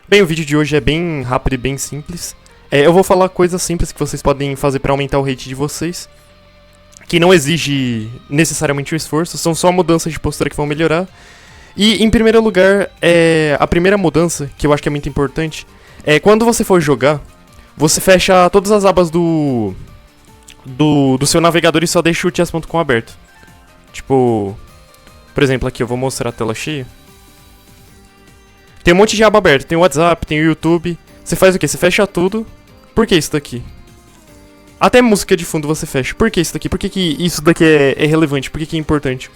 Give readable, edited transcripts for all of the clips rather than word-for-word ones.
Bem, o vídeo de hoje é bem rápido e bem simples. Eu vou falar coisas simples que vocês podem fazer para aumentar o rate de vocês, que não exige necessariamente um esforço, são só mudanças de postura que vão melhorar. E, em primeiro lugar, a primeira mudança, que eu acho que é muito importante, é quando você for jogar, você fecha todas as abas do seu navegador e só deixa o chess.com aberto. Tipo, por exemplo, aqui eu vou mostrar a tela cheia. Tem um monte de aba aberta, tem o WhatsApp, tem o YouTube. Você faz o quê? Você fecha tudo. Por que isso daqui? Até música de fundo você fecha. Por que isso daqui? Por que isso daqui é relevante? Por que é importante?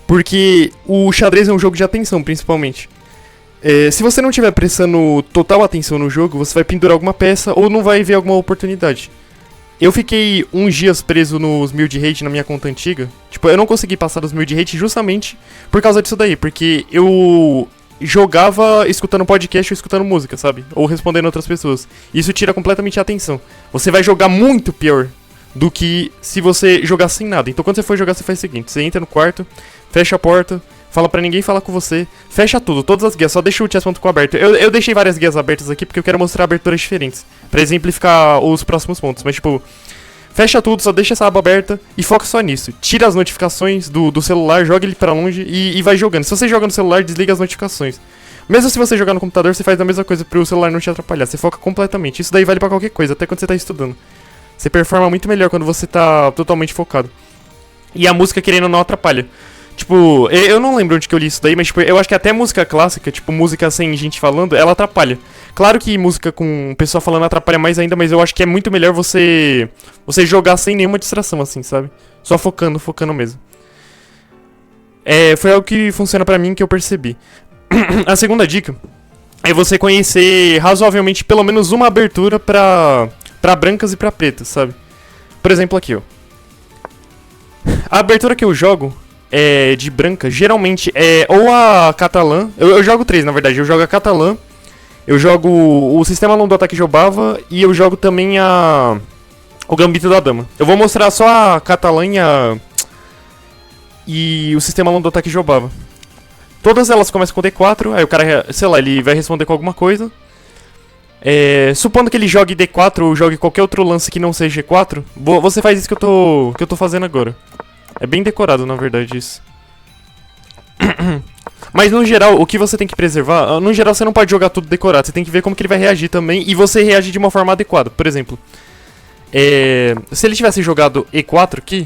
Porque o xadrez é um jogo de atenção, principalmente. Se você não estiver prestando total atenção no jogo, você vai pendurar alguma peça ou não vai ver alguma oportunidade. Eu fiquei uns dias preso nos 1000 de rate na minha conta antiga. Tipo, eu não consegui passar dos 1000 de rate justamente por causa disso daí. Porque eu jogava escutando podcast ou escutando música, sabe? Ou respondendo outras pessoas. Isso tira completamente a atenção. Você vai jogar muito pior do que se você jogar sem nada. Então quando você for jogar, você faz o seguinte: você entra no quarto, fecha a porta, fala pra ninguém falar com você, fecha tudo, todas as guias, só deixa o chess.com aberto. Eu deixei várias guias abertas aqui porque eu quero mostrar aberturas diferentes, pra exemplificar os próximos pontos. Mas tipo, fecha tudo, só deixa essa aba aberta e foca só nisso. Tira as notificações do celular, joga ele pra longe e vai jogando. Se você joga no celular, desliga as notificações. Mesmo se você jogar no computador, você faz a mesma coisa pro celular não te atrapalhar. Você foca completamente. Isso daí vale pra qualquer coisa, até quando você tá estudando. Você performa muito melhor quando você tá totalmente focado. E a música, querendo ou não, atrapalha. Tipo, eu não lembro onde que eu li isso daí, mas tipo, eu acho que até música clássica, tipo, música sem gente falando, ela atrapalha. Claro que música com pessoa falando atrapalha mais ainda, mas eu acho que é muito melhor você jogar sem nenhuma distração, assim, sabe? Só focando mesmo. Foi algo que funciona pra mim, que eu percebi. A segunda dica é você conhecer razoavelmente pelo menos uma abertura pra brancas e pra pretas, sabe? Por exemplo, aqui, ó. A abertura que eu jogo de branca, geralmente é ou a catalã. Eu jogo três, na verdade. Eu jogo a catalã, eu jogo o sistema longo do ataque Jobava e eu jogo também o gambito da dama. Eu vou mostrar só a catalã e o sistema longo do ataque Jobava. Todas elas começam com D4, aí o cara, sei lá, ele vai responder com alguma coisa. Supondo que ele jogue D4 ou jogue qualquer outro lance que não seja G4, você faz isso que eu tô fazendo agora. É bem decorado, na verdade, isso. Mas, no geral, o que você tem que preservar... No geral, você não pode jogar tudo decorado. Você tem que ver como que ele vai reagir também. E você reage de uma forma adequada. Por exemplo, se ele tivesse jogado E4 aqui,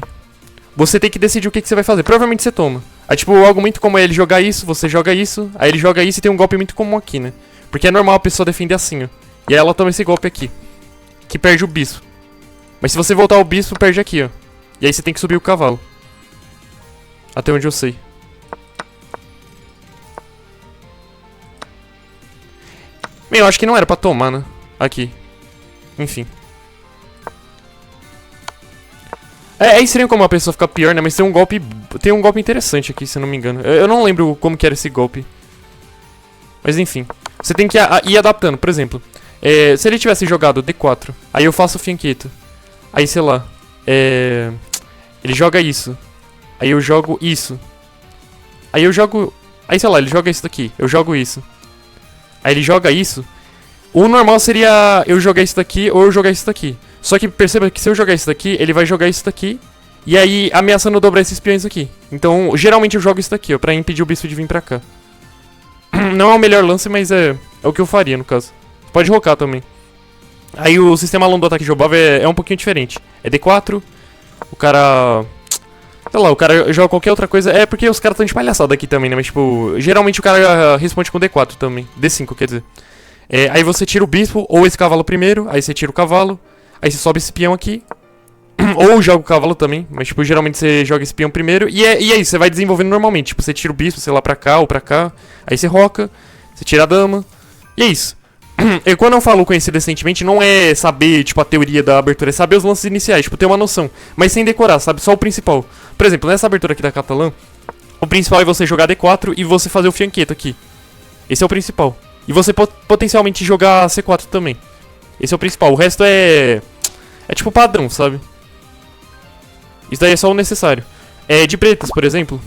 você tem que decidir o que você vai fazer. Provavelmente você toma. Aí, tipo, algo muito comum é ele jogar isso, você joga isso. Aí ele joga isso e tem um golpe muito comum aqui, né? Porque é normal a pessoa defender assim, ó. E aí ela toma esse golpe aqui, que perde o bispo. Mas se você voltar o bispo, perde aqui, ó. E aí você tem que subir o cavalo. Até onde eu sei. Bem, eu acho que não era pra tomar, né? Aqui. Enfim. É estranho como a pessoa fica pior, né? Mas tem um golpe interessante aqui, se eu não me engano. Eu não lembro como que era esse golpe. Mas enfim. Você tem que ir adaptando, por exemplo. Se ele tivesse jogado D4, aí eu faço o fianqueto. Aí, sei lá. Ele joga isso. Aí eu jogo isso. Aí eu jogo... Aí, sei lá, ele joga isso daqui. Eu jogo isso. Aí ele joga isso. O normal seria eu jogar isso daqui ou eu jogar isso daqui. Só que perceba que se eu jogar isso daqui, ele vai jogar isso daqui. E aí ameaçando dobrar esses peões aqui. Então, geralmente eu jogo isso daqui, ó, pra impedir o bispo de vir pra cá. Não é o melhor lance, mas é o que eu faria, no caso. Pode rocar também. Aí o sistema longo do ataque Jobava é um pouquinho diferente. É D4. O cara... Sei lá, o cara joga qualquer outra coisa. É porque os caras estão de palhaçada aqui também, né? Mas, tipo, geralmente o cara responde com D4 também. D5, quer dizer. Aí você tira o bispo ou esse cavalo primeiro. Aí você tira o cavalo. Aí você sobe esse peão aqui. Ou joga o cavalo também. Mas, tipo, geralmente você joga esse peão primeiro. E é isso, você vai desenvolvendo normalmente. Tipo, você tira o bispo, sei lá, pra cá ou pra cá. Aí você roca. Você tira a dama. E é isso. E quando eu falo conhecer decentemente, não é saber, tipo, a teoria da abertura, é saber os lances iniciais, tipo, ter uma noção. Mas sem decorar, sabe? Só o principal. Por exemplo, nessa abertura aqui da catalã, o principal é você jogar D4 e você fazer o fianqueto aqui. Esse é o principal. E você potencialmente jogar C4 também. Esse é o principal. O resto é tipo padrão, sabe? Isso daí é só o necessário. De pretas, por exemplo.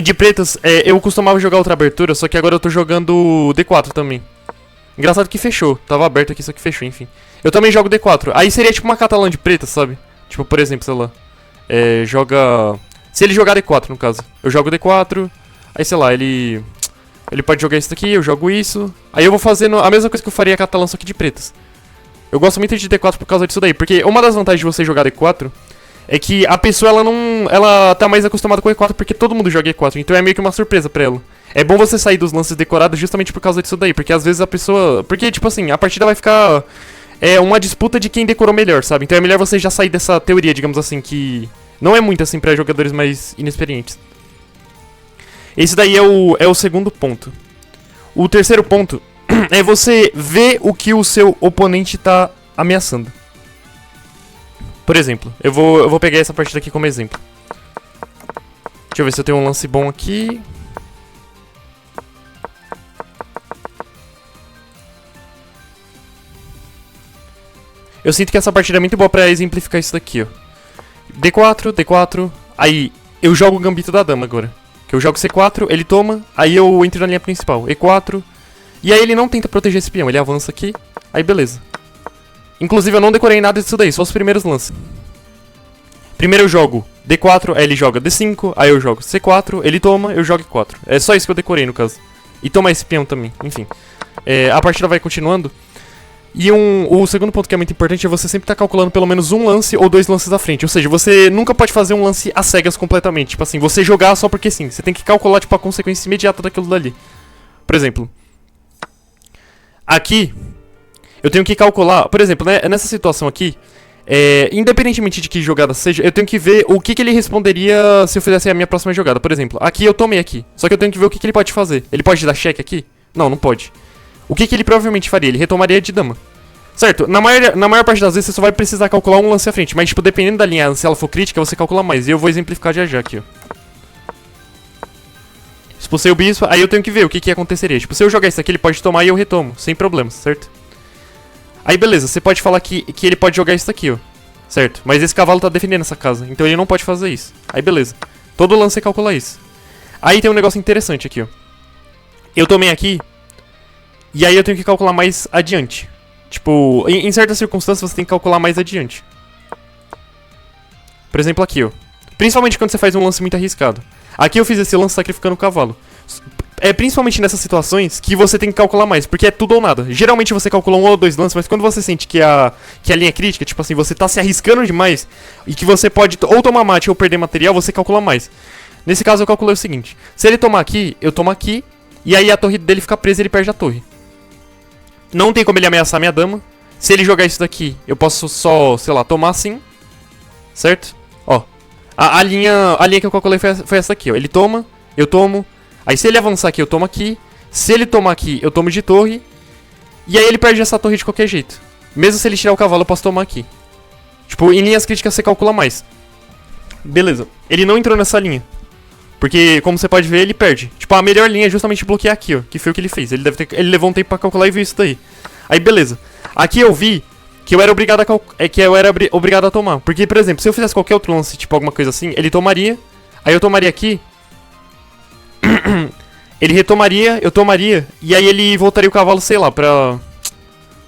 De pretas, eu costumava jogar outra abertura, só que agora eu tô jogando D4 também. Engraçado que fechou. Tava aberto aqui, só que fechou, enfim. Eu também jogo D4. Aí seria tipo uma catalã de pretas, sabe? Tipo, por exemplo, sei lá. Joga... Se ele jogar D4, no caso. Eu jogo D4. Aí, sei lá, ele pode jogar isso daqui, eu jogo isso. Aí eu vou fazendo a mesma coisa que eu faria a catalã, só que de pretas. Eu gosto muito de D4 por causa disso daí. Porque uma das vantagens de você jogar D4 é que a pessoa, ela tá mais acostumada com E4 porque todo mundo joga E4. Então é meio que uma surpresa pra ela. É bom você sair dos lances decorados justamente por causa disso daí. Porque às vezes a pessoa... Porque, tipo assim, a partida vai ficar... uma disputa de quem decorou melhor, sabe? Então é melhor você já sair dessa teoria, digamos assim, que... Não é muito assim pra jogadores mais inexperientes. Esse daí é o segundo ponto. O terceiro ponto é você ver o que o seu oponente tá ameaçando. Por exemplo, eu vou pegar essa partida aqui como exemplo. Deixa eu ver se eu tenho um lance bom aqui. Eu sinto que essa partida é muito boa pra exemplificar isso daqui, ó. D4, D4, aí eu jogo o gambito da dama agora. Que eu jogo C4, ele toma, aí eu entro na linha principal, E4. E aí ele não tenta proteger esse peão, ele avança aqui, aí beleza. Inclusive eu não decorei nada disso daí, só os primeiros lances. Primeiro eu jogo D4, aí ele joga D5, aí eu jogo C4, ele toma, eu jogo E4. É só isso que eu decorei no caso. E toma esse peão também, enfim. A partida vai continuando. E o segundo ponto que é muito importante é você sempre estar calculando pelo menos um lance ou dois lances à frente. Ou seja, você nunca pode fazer um lance às cegas completamente. Tipo assim, você jogar só porque sim. Você tem que calcular tipo, a consequência imediata daquilo dali. Por exemplo, aqui, eu tenho que calcular... Por exemplo, né, nessa situação aqui, independentemente de que jogada seja, eu tenho que ver o que ele responderia se eu fizesse a minha próxima jogada. Por exemplo, aqui eu tomei aqui. Só que eu tenho que ver o que ele pode fazer. Ele pode dar cheque aqui? Não, não pode. O que ele provavelmente faria? Ele retomaria de dama. Certo, na maior parte das vezes você só vai precisar calcular um lance à frente. Mas, tipo, dependendo da linha, se ela for crítica, você calcula mais. E eu vou exemplificar já aqui, ó. Expulsei o bispo, aí eu tenho que ver o que aconteceria. Tipo, se eu jogar isso aqui, ele pode tomar e eu retomo. Sem problemas, certo? Aí, beleza, você pode falar que ele pode jogar isso aqui, ó. Certo, mas esse cavalo tá defendendo essa casa. Então ele não pode fazer isso. Aí, beleza. Todo lance você calcula isso. Aí tem um negócio interessante aqui, ó. Eu tomei aqui... E aí eu tenho que calcular mais adiante. Tipo, em certas circunstâncias você tem que calcular mais adiante. Por exemplo aqui, ó. Principalmente quando você faz um lance muito arriscado. Aqui eu fiz esse lance sacrificando o cavalo. É principalmente nessas situações que você tem que calcular mais, porque é tudo ou nada. Geralmente você calcula um ou dois lances, mas quando você sente que a linha é crítica, tipo assim, você tá se arriscando demais e que você pode ou tomar mate ou perder material, você calcula mais. Nesse caso eu calculei o seguinte. Se ele tomar aqui, eu tomo aqui, e aí a torre dele fica presa e ele perde a torre. Não tem como ele ameaçar minha dama. Se ele jogar isso daqui, eu posso só, sei lá, tomar assim. Certo? Ó. A linha que eu calculei foi essa aqui, ó. Ele toma, eu tomo. Aí se ele avançar aqui, eu tomo aqui. Se ele tomar aqui, eu tomo de torre. E aí ele perde essa torre de qualquer jeito. Mesmo se ele tirar o cavalo, eu posso tomar aqui. Tipo, em linhas críticas você calcula mais. Beleza. Ele não entrou nessa linha. Porque, como você pode ver, ele perde. Tipo, a melhor linha é justamente bloquear aqui, ó. Que foi o que ele fez. Ele levou um tempo pra calcular e viu isso daí. Aí, beleza. Aqui eu vi que eu era obrigado a tomar. Porque, por exemplo, se eu fizesse qualquer outro lance, tipo alguma coisa assim, ele tomaria. Aí eu tomaria aqui. Ele retomaria, eu tomaria. E aí ele voltaria o cavalo, sei lá, pra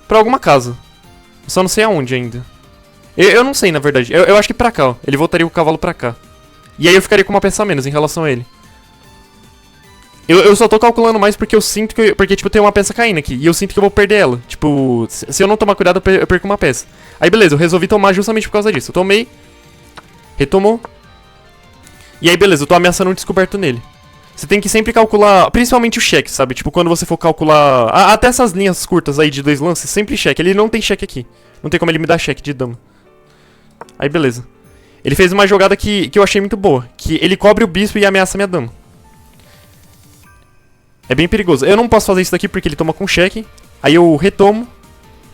alguma casa. Só não sei aonde ainda. Eu não sei, na verdade. Eu acho que pra cá, ó. Ele voltaria o cavalo pra cá. E aí eu ficaria com uma peça a menos em relação a ele. Eu só tô calculando mais porque eu sinto que... Porque, tipo, tem uma peça caindo aqui. E eu sinto que eu vou perder ela. Tipo, se eu não tomar cuidado, eu perco uma peça. Aí, beleza, eu resolvi tomar justamente por causa disso. Eu tomei. Retomou. E aí, beleza, eu tô ameaçando um descoberto nele. Você tem que sempre calcular, principalmente o cheque, sabe? Tipo, quando você for calcular... Até essas linhas curtas aí de dois lances, sempre cheque. Ele não tem cheque aqui. Não tem como ele me dar cheque de dama. Aí, beleza. Ele fez uma jogada que eu achei muito boa. Que ele cobre o bispo e ameaça minha dama. É bem perigoso. Eu não posso fazer isso daqui porque ele toma com cheque. Aí eu retomo.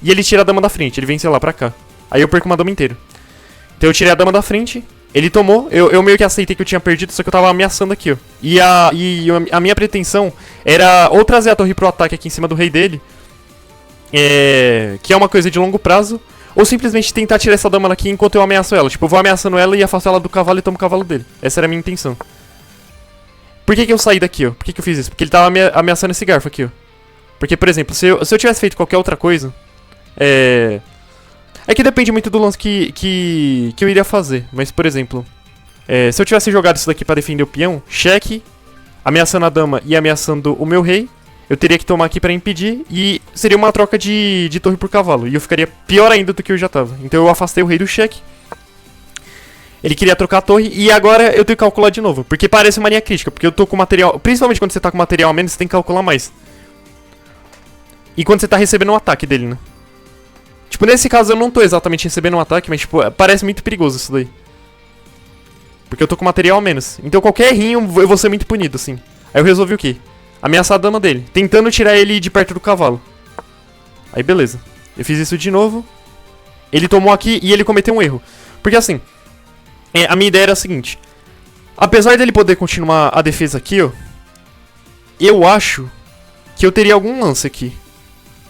E ele tira a dama da frente. Ele vem, sei lá, pra cá. Aí eu perco uma dama inteira. Então eu tirei a dama da frente. Ele tomou. Eu meio que aceitei que eu tinha perdido. Só que eu tava ameaçando aqui, ó. E a minha pretensão era ou trazer a torre pro ataque aqui em cima do rei dele. Que é uma coisa de longo prazo. Ou simplesmente tentar tirar essa dama daqui enquanto eu ameaço ela. Tipo, eu vou ameaçando ela e afasto ela do cavalo e tomo o cavalo dele. Essa era a minha intenção. Por que eu saí daqui, ó? Por que eu fiz isso? Porque ele tava ameaçando esse garfo aqui, ó. Porque, por exemplo, se eu tivesse feito qualquer outra coisa... É que depende muito do lance que eu iria fazer. Mas, por exemplo... se eu tivesse jogado isso daqui pra defender o peão... Cheque, ameaçando a dama e ameaçando o meu rei... Eu teria que tomar aqui pra impedir. E seria uma troca de torre por cavalo. E eu ficaria pior ainda do que eu já tava. Então eu afastei o rei do cheque. Ele queria trocar a torre. E agora eu tenho que calcular de novo. Porque parece uma linha crítica. Porque eu tô com material... Principalmente quando você tá com material a menos, você tem que calcular mais. E quando você tá recebendo um ataque dele, né? Tipo, nesse caso eu não tô exatamente recebendo um ataque. Mas, tipo, parece muito perigoso isso daí. Porque eu tô com material a menos. Então qualquer errinho eu vou ser muito punido, assim. Aí eu resolvi o quê? Ameaçar a dama dele, tentando tirar ele de perto do cavalo. Aí beleza. Eu fiz isso de novo. Ele tomou aqui e ele cometeu um erro. Porque assim, a minha ideia era a seguinte. Apesar dele poder continuar a defesa aqui, ó, eu acho que eu teria algum lance aqui.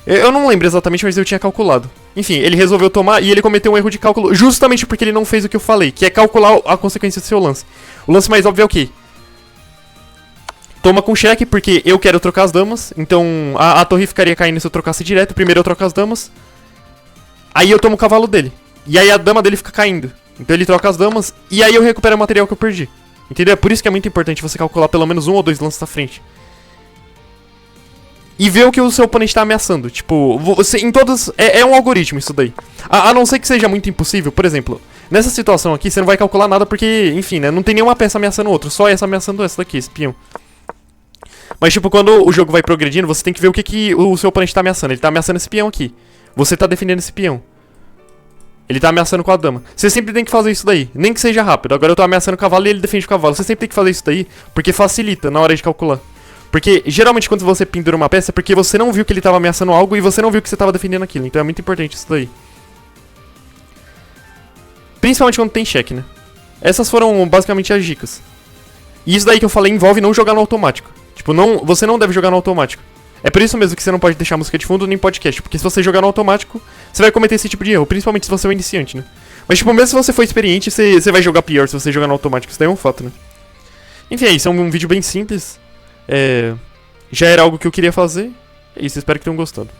Eu não lembro exatamente, mas eu tinha calculado. Enfim, ele resolveu tomar e ele cometeu um erro de cálculo justamente porque ele não fez o que eu falei, que é calcular a consequência do seu lance. O lance mais óbvio é o quê? Toma com cheque, porque eu quero trocar as damas. Então a torre ficaria caindo se eu trocasse direto. Primeiro eu troco as damas. Aí eu tomo o cavalo dele. E aí a dama dele fica caindo. Então ele troca as damas. E aí eu recupero o material que eu perdi. Entendeu? É por isso que é muito importante você calcular pelo menos um ou dois lances da frente. E ver o que o seu oponente tá ameaçando. Tipo, você em todas... É um algoritmo isso daí. A não ser que seja muito impossível. Por exemplo, nessa situação aqui você não vai calcular nada porque, enfim, né? Não tem nenhuma peça ameaçando outra. Só essa ameaçando essa daqui, esse peão. Mas, tipo, quando o jogo vai progredindo, você tem que ver o que o seu oponente tá ameaçando. Ele tá ameaçando esse peão aqui. Você tá defendendo esse peão. Ele tá ameaçando com a dama. Você sempre tem que fazer isso daí. Nem que seja rápido. Agora eu tô ameaçando o cavalo e ele defende o cavalo. Você sempre tem que fazer isso daí, porque facilita na hora de calcular. Porque, geralmente, quando você pendura uma peça, é porque você não viu que ele tava ameaçando algo e você não viu que você tava defendendo aquilo. Então é muito importante isso daí. Principalmente quando tem cheque, né? Essas foram, basicamente, as dicas. E isso daí que eu falei envolve não jogar no automático. Tipo, você não deve jogar no automático. É por isso mesmo que você não pode deixar música de fundo nem podcast. Porque se você jogar no automático, você vai cometer esse tipo de erro. Principalmente se você é um iniciante, né? Mas, tipo, mesmo se você for experiente, você vai jogar pior se você jogar no automático. Isso daí é um fato, né? Enfim, é isso. É um vídeo bem simples. Já era algo que eu queria fazer. É isso. Espero que tenham gostado.